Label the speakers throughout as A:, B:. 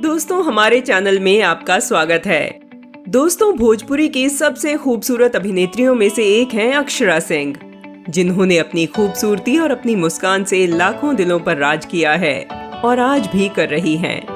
A: दोस्तों, हमारे चैनल में आपका स्वागत है। दोस्तों, भोजपुरी की सबसे खूबसूरत अभिनेत्रियों में से एक हैं अक्षरा सिंह, जिन्होंने अपनी खूबसूरती और अपनी मुस्कान से लाखों दिलों पर राज किया है और आज भी कर रही हैं।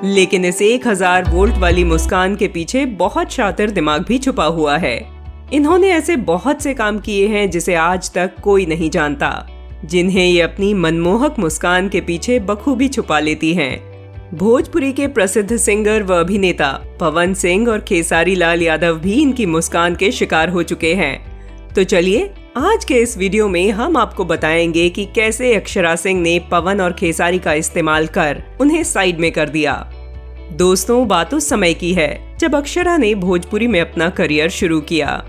A: लेकिन इस 1000 वोल्ट वाली मुस्कान के पीछे बहुत शातिर दिमाग भी छुपा हुआ है। इन्होंने ऐसे बहुत से काम किए हैं जिसे आज तक कोई नहीं जानता, जिन्हें ये अपनी मनमोहक मुस्कान के पीछे बखूबी छुपा लेती हैं। भोजपुरी के प्रसिद्ध सिंगर व अभिनेता पवन सिंह और खेसारी लाल यादव भी इनकी मुस्कान के शिकार हो चुके हैं। तो चलिए, आज के इस वीडियो में हम आपको बताएंगे कि कैसे अक्षरा सिंह ने पवन और खेसारी का इस्तेमाल कर उन्हें साइड में कर दिया। दोस्तों, बात उस समय की है जब अक्षरा ने भोजपुरी में अपना करियर शुरू किया।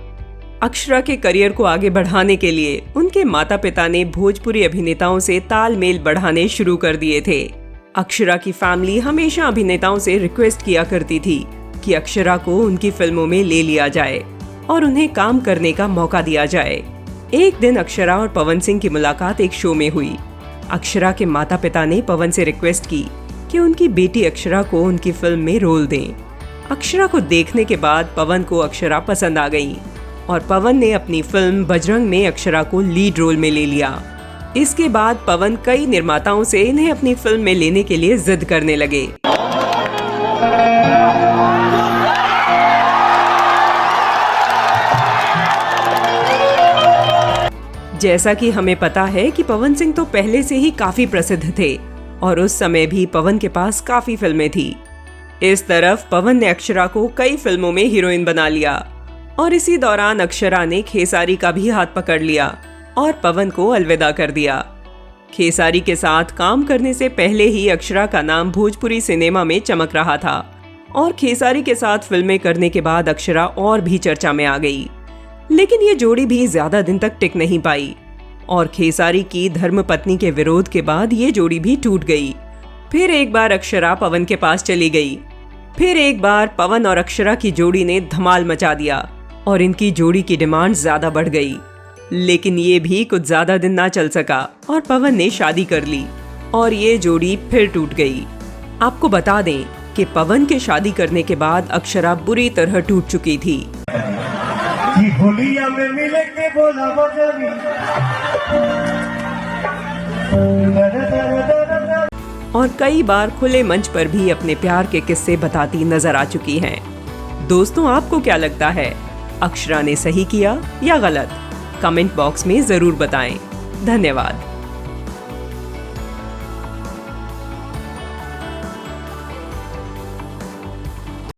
A: अक्षरा के करियर को आगे बढ़ाने के लिए उनके माता पिता ने भोजपुरी अभिनेताओं से तालमेल बढ़ाने शुरू कर दिए थे। अक्षरा की फैमिली हमेशा अभिनेताओं से रिक्वेस्ट किया करती थी कि अक्षरा को उनकी फिल्मों में ले लिया जाए और उन्हें काम करने का मौका दिया जाए। एक दिन अक्षरा और पवन सिंह की मुलाकात एक शो में हुई। अक्षरा के माता पिता ने पवन से रिक्वेस्ट की कि उनकी बेटी अक्षरा को उनकी फिल्म में रोल दें। अक्षरा को देखने के बाद पवन को अक्षरा पसंद आ गई और पवन ने अपनी फिल्म बजरंग में अक्षरा को लीड रोल में ले लिया। इसके बाद पवन कई निर्माताओं से इन्हें अपनी फिल्म में लेने के लिए जिद करने लगे। जैसा कि हमें पता है कि पवन सिंह तो पहले से ही काफी प्रसिद्ध थे और उस समय भी पवन के पास काफी फिल्में थी। इस तरफ पवन ने अक्षरा को कई फिल्मों में हीरोइन बना लिया और इसी दौरान अक्षरा ने खेसारी का भी हाथ पकड़ लिया और पवन को अलविदा कर दिया। खेसारी के साथ काम करने से पहले ही अक्षरा का नाम भोजपुरी सिनेमा में चमक रहा था और खेसारी के साथ फिल्में करने के बाद अक्षरा और भी चर्चा में आ गई। लेकिन ये जोड़ी भी ज्यादा दिन तक टिक नहीं पाई और खेसारी की धर्मपत्नी के विरोध के बाद ये जोड़ी भी टूट गई। फिर एक बार अक्षरा पवन के पास चली गई। फिर एक बार पवन और अक्षरा की जोड़ी ने धमाल मचा दिया और इनकी जोड़ी की डिमांड ज्यादा बढ़ गई। लेकिन ये भी कुछ ज्यादा दिन ना चल सका और पवन ने शादी कर ली और ये जोड़ी फिर टूट गई। आपको बता दें कि पवन के शादी करने के बाद अक्षरा बुरी तरह टूट चुकी थी और कई बार खुले मंच पर भी अपने प्यार के किस्से बताती नजर आ चुकी हैं। दोस्तों, आपको क्या लगता है, अक्षरा ने सही किया या गलत? कमेंट बॉक्स में जरूर बताएं। धन्यवाद।